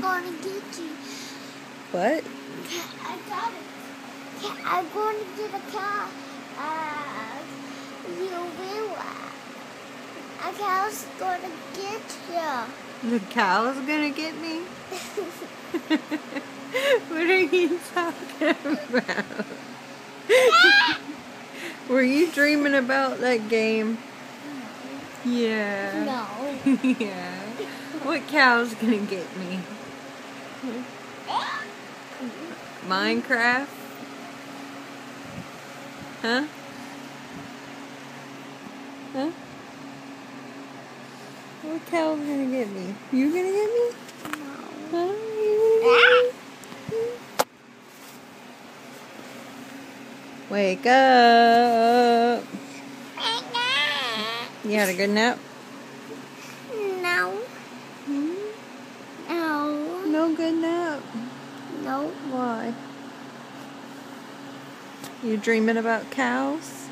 gonna get you. What? I got it. I'm going to get a cow. You will. A cow's gonna get you. The cow's gonna get me? What are you talking about? Were you dreaming about that game? Yeah. No. Yeah. What cow's gonna get me? Minecraft? Huh? Huh? What cow's gonna get me? You gonna get me? No. Huh? You gonna get me? Wake up. You had a good nap? No. Hmm? No. No good nap. No. Why? You dreaming about cows?